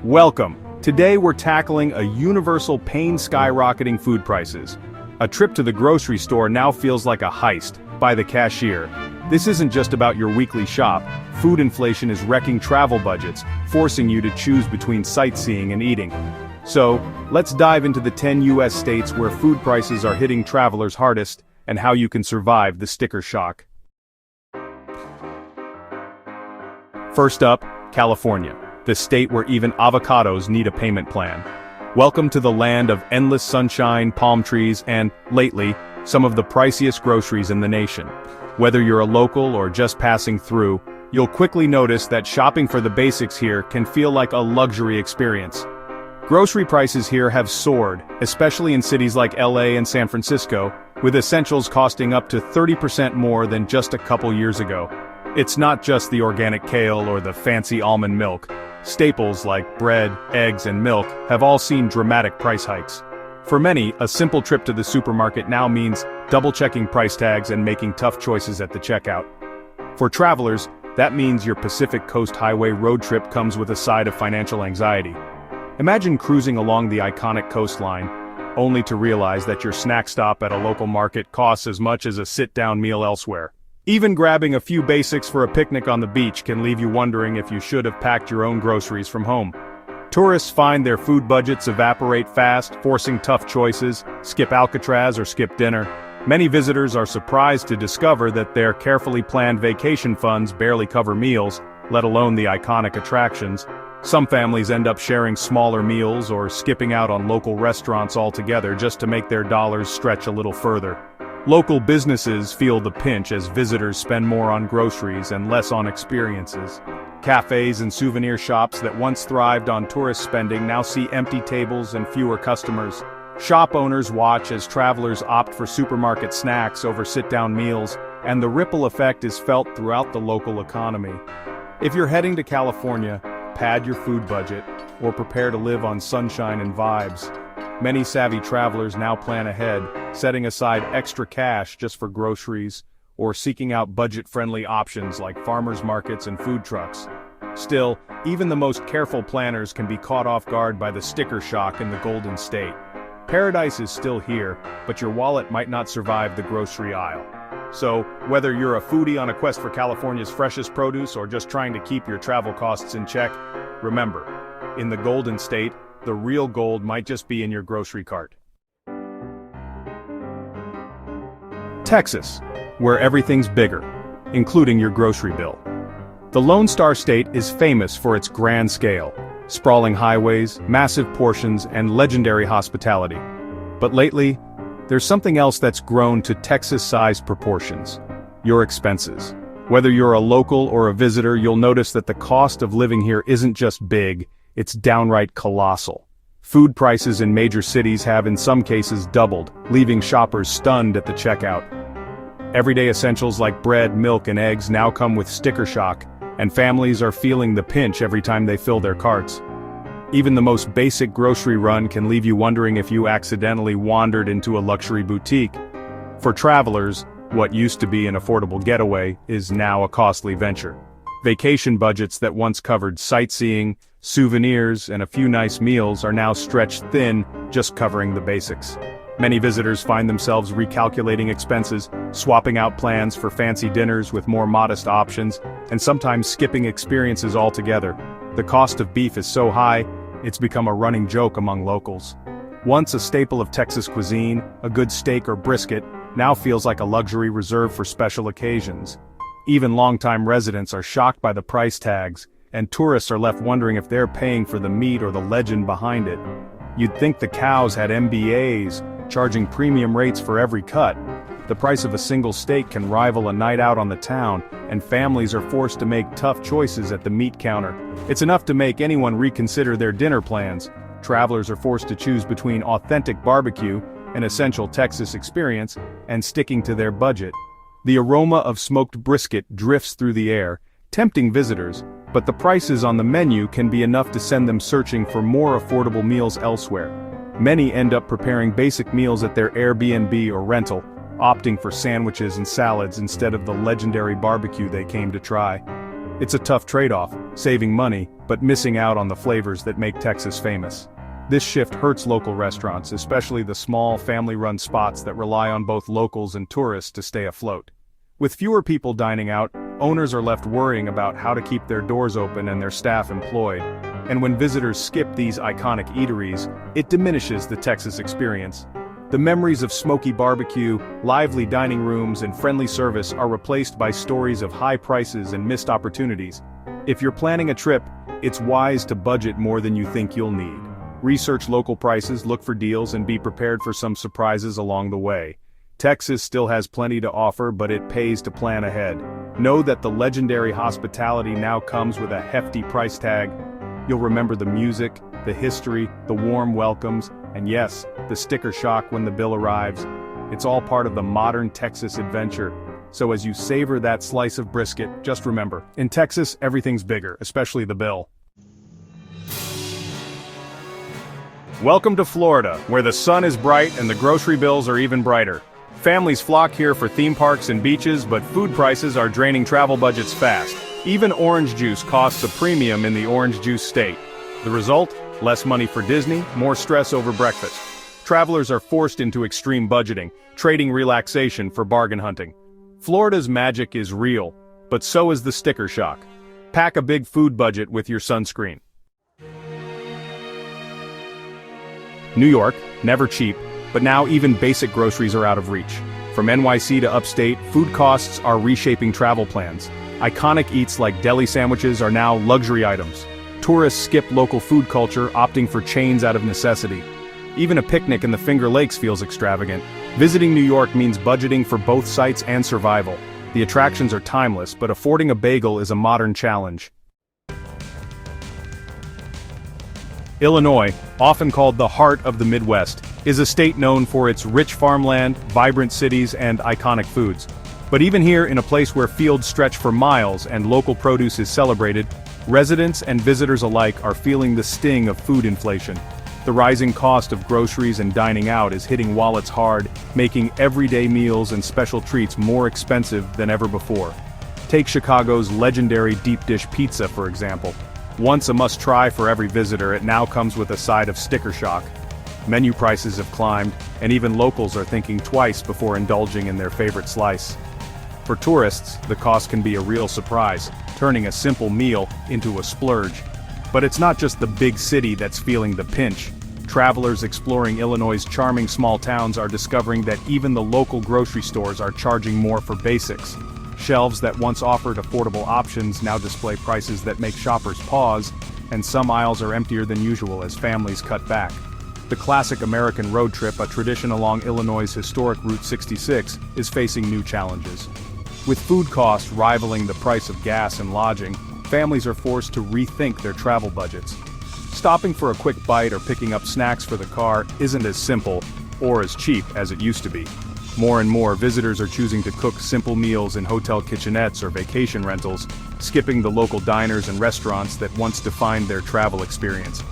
Welcome! Today we're tackling a universal pain skyrocketing food prices. A trip to the grocery store now feels like a heist, by the cashier. This isn't just about your weekly shop. Food inflation is wrecking travel budgets, forcing you to choose between sightseeing and eating. So, let's dive into the 10 US states where food prices are hitting travelers hardest, and how you can survive the sticker shock. First up, California, the state where even avocados need a payment plan. Welcome to the land of endless sunshine, palm trees, and, lately, some of the priciest groceries in the nation. Whether you're a local or just passing through, you'll quickly notice that shopping for the basics here can feel like a luxury experience. Grocery prices here have soared, especially in cities like LA and San Francisco, with essentials costing up to 30% more than just a couple years ago. It's not just the organic kale or the fancy almond milk. Staples like bread, eggs, and milk have all seen dramatic price hikes. For many, a simple trip to the supermarket now means double-checking price tags and making tough choices at the checkout. For travelers, that means your Pacific Coast Highway road trip comes with a side of financial anxiety. Imagine cruising along the iconic coastline, only to realize that your snack stop at a local market costs as much as a sit-down meal elsewhere. Even grabbing a few basics for a picnic on the beach can leave you wondering if you should have packed your own groceries from home. Tourists find their food budgets evaporate fast, forcing tough choices: skip Alcatraz or skip dinner. Many visitors are surprised to discover that their carefully planned vacation funds barely cover meals, let alone the iconic attractions. Some families end up sharing smaller meals or skipping out on local restaurants altogether just to make their dollars stretch a little further. Local businesses feel the pinch as visitors spend more on groceries and less on experiences. Cafes and souvenir shops that once thrived on tourist spending now see empty tables and fewer customers. Shop owners watch as travelers opt for supermarket snacks over sit-down meals, and the ripple effect is felt throughout the local economy. If you're heading to California, pad your food budget, or prepare to live on sunshine and vibes. Many savvy travelers now plan ahead, setting aside extra cash just for groceries, or seeking out budget-friendly options like farmers markets and food trucks. Still, even the most careful planners can be caught off guard by the sticker shock in the Golden State. Paradise is still here, but your wallet might not survive the grocery aisle. So, whether you're a foodie on a quest for California's freshest produce or just trying to keep your travel costs in check, remember, in the Golden State, the real gold might just be in your grocery cart. Texas, where everything's bigger, including your grocery bill. The Lone Star State is famous for its grand scale, sprawling highways, massive portions, and legendary hospitality. But lately, there's something else that's grown to Texas-sized proportions: your expenses. Whether you're a local or a visitor, you'll notice that the cost of living here isn't just big, it's downright colossal. Food prices in major cities have in some cases doubled, leaving shoppers stunned at the checkout. Everyday essentials like bread, milk, and eggs now come with sticker shock, and families are feeling the pinch every time they fill their carts. Even the most basic grocery run can leave you wondering if you accidentally wandered into a luxury boutique. For travelers, what used to be an affordable getaway is now a costly venture. Vacation budgets that once covered sightseeing, souvenirs, and a few nice meals are now stretched thin, just covering the basics. Many visitors find themselves recalculating expenses, swapping out plans for fancy dinners with more modest options, and sometimes skipping experiences altogether. The cost of beef is so high, it's become a running joke among locals. Once a staple of Texas cuisine, a good steak or brisket now feels like a luxury reserved for special occasions. Even longtime residents are shocked by the price tags, and tourists are left wondering if they're paying for the meat or the legend behind it. You'd think the cows had MBAs, charging premium rates for every cut. The price of a single steak can rival a night out on the town, and families are forced to make tough choices at the meat counter. It's enough to make anyone reconsider their dinner plans. Travelers are forced to choose between authentic barbecue, an essential Texas experience, and sticking to their budget. The aroma of smoked brisket drifts through the air, tempting visitors, but the prices on the menu can be enough to send them searching for more affordable meals elsewhere. Many end up preparing basic meals at their Airbnb or rental, opting for sandwiches and salads instead of the legendary barbecue they came to try. It's a tough trade-off, saving money, but missing out on the flavors that make Texas famous. This shift hurts local restaurants, especially the small, family-run spots that rely on both locals and tourists to stay afloat. With fewer people dining out, owners are left worrying about how to keep their doors open and their staff employed. And when visitors skip these iconic eateries, it diminishes the Texas experience. The memories of smoky barbecue, lively dining rooms, and friendly service are replaced by stories of high prices and missed opportunities. If you're planning a trip, it's wise to budget more than you think you'll need. Research local prices, look for deals, and be prepared for some surprises along the way. Texas still has plenty to offer, but it pays to plan ahead. Know that the legendary hospitality now comes with a hefty price tag. You'll remember the music, the history, the warm welcomes, and yes, the sticker shock when the bill arrives. It's all part of the modern Texas adventure. So as you savor that slice of brisket, just remember, in Texas, everything's bigger, especially the bill. Welcome to Florida, where the sun is bright and the grocery bills are even brighter. Families flock here for theme parks and beaches, but food prices are draining travel budgets fast. Even orange juice costs a premium in the orange juice state. The result? Less money for Disney, more stress over breakfast. Travelers are forced into extreme budgeting, trading relaxation for bargain hunting. Florida's magic is real, but so is the sticker shock. Pack a big food budget with your sunscreen. New York, never cheap, but now even basic groceries are out of reach. From NYC to upstate, food costs are reshaping travel plans. Iconic eats like deli sandwiches are now luxury items. Tourists skip local food culture, opting for chains out of necessity. Even a picnic in the Finger Lakes feels extravagant. Visiting New York means budgeting for both sights and survival. The attractions are timeless, but affording a bagel is a modern challenge. Illinois, often called the heart of the Midwest, is a state known for its rich farmland, vibrant cities, and iconic foods. But even here, in a place where fields stretch for miles and local produce is celebrated, residents and visitors alike are feeling the sting of food inflation. The rising cost of groceries and dining out is hitting wallets hard, making everyday meals and special treats more expensive than ever before. Take Chicago's legendary deep dish pizza, for example. Once a must-try for every visitor, it now comes with a side of sticker shock. Menu prices have climbed, and even locals are thinking twice before indulging in their favorite slice. For tourists, the cost can be a real surprise, turning a simple meal into a splurge. But it's not just the big city that's feeling the pinch. Travelers exploring Illinois' charming small towns are discovering that even the local grocery stores are charging more for basics. Shelves that once offered affordable options now display prices that make shoppers pause, and some aisles are emptier than usual as families cut back. The classic American road trip, a tradition along Illinois' historic Route 66, is facing new challenges. With food costs rivaling the price of gas and lodging, families are forced to rethink their travel budgets. Stopping for a quick bite or picking up snacks for the car isn't as simple or as cheap as it used to be. More and more visitors are choosing to cook simple meals in hotel kitchenettes or vacation rentals, skipping the local diners and restaurants that once defined their travel experience.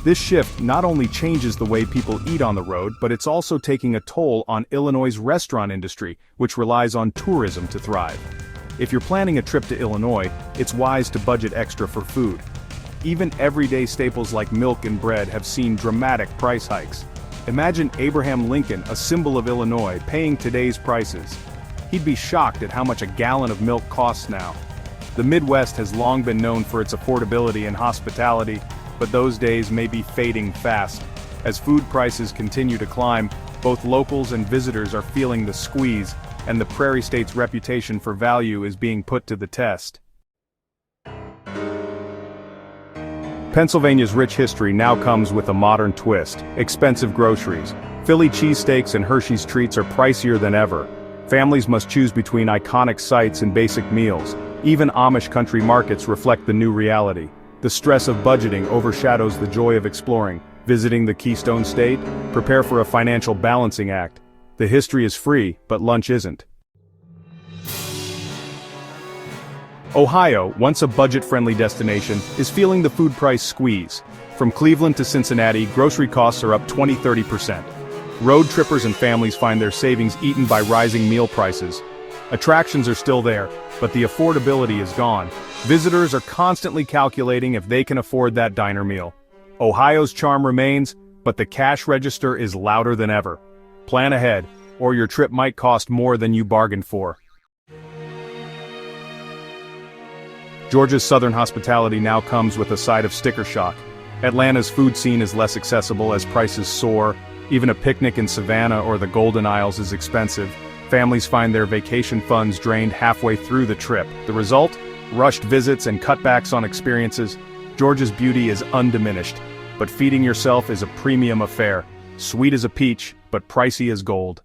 This shift not only changes the way people eat on the road, but it's also taking a toll on Illinois' restaurant industry, which relies on tourism to thrive. If you're planning a trip to Illinois, it's wise to budget extra for food. Even everyday staples like milk and bread have seen dramatic price hikes. Imagine Abraham Lincoln, a symbol of Illinois, paying today's prices. He'd be shocked at how much a gallon of milk costs now. The Midwest has long been known for its affordability and hospitality, but those days may be fading fast. As food prices continue to climb, both locals and visitors are feeling the squeeze, and the Prairie State's reputation for value is being put to the test. Pennsylvania's rich history now comes with a modern twist: expensive groceries. Philly cheesesteaks and Hershey's treats are pricier than ever. Families must choose between iconic sights and basic meals. Even Amish country markets reflect the new reality. The stress of budgeting overshadows the joy of exploring. Visiting the Keystone State? Prepare for a financial balancing act. The history is free, but lunch isn't. Ohio, once a budget-friendly destination, is feeling the food price squeeze. From Cleveland to Cincinnati, grocery costs are up 20–30%. Road trippers and families find their savings eaten by rising meal prices. Attractions are still there, but the affordability is gone. Visitors are constantly calculating if they can afford that diner meal. Ohio's charm remains, but the cash register is louder than ever. Plan ahead, or your trip might cost more than you bargained for. Georgia's southern hospitality now comes with a side of sticker shock. Atlanta's food scene is less accessible as prices soar. Even a picnic in Savannah or the Golden Isles is expensive. Families find their vacation funds drained halfway through the trip. The result? Rushed visits and cutbacks on experiences. Georgia's beauty is undiminished, but feeding yourself is a premium affair. Sweet as a peach, but pricey as gold.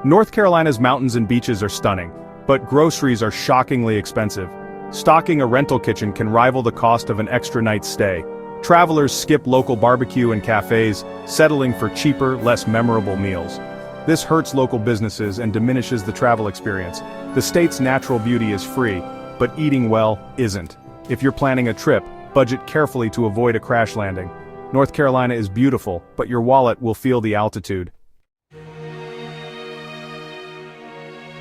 North Carolina's mountains and beaches are stunning, but groceries are shockingly expensive. Stocking a rental kitchen can rival the cost of an extra night's stay. Travelers skip local barbecue and cafes, settling for cheaper, less memorable meals. This hurts local businesses and diminishes the travel experience. The state's natural beauty is free, but eating well isn't. If you're planning a trip, budget carefully to avoid a crash landing. North Carolina is beautiful, but your wallet will feel the altitude.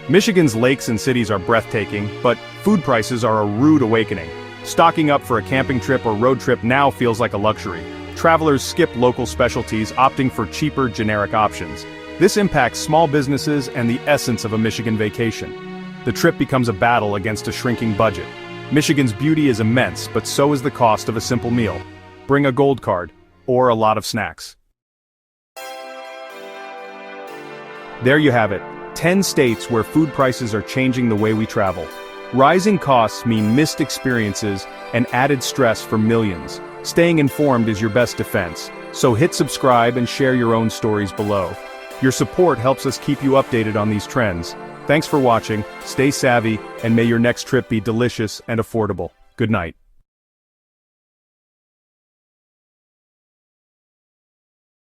Michigan's lakes and cities are breathtaking, but food prices are a rude awakening. Stocking up for a camping trip or road trip now feels like a luxury. Travelers skip local specialties, opting for cheaper, generic options. This impacts small businesses and the essence of a Michigan vacation. The trip becomes a battle against a shrinking budget. Michigan's beauty is immense, but so is the cost of a simple meal. Bring a gold card, or a lot of snacks. There you have it, 10 states where food prices are changing the way we travel. Rising costs mean missed experiences and added stress for millions. Staying informed is your best defense, so hit subscribe and share your own stories below. Your support helps us keep you updated on these trends. Thanks for watching, stay savvy, and may your next trip be delicious and affordable. Good night.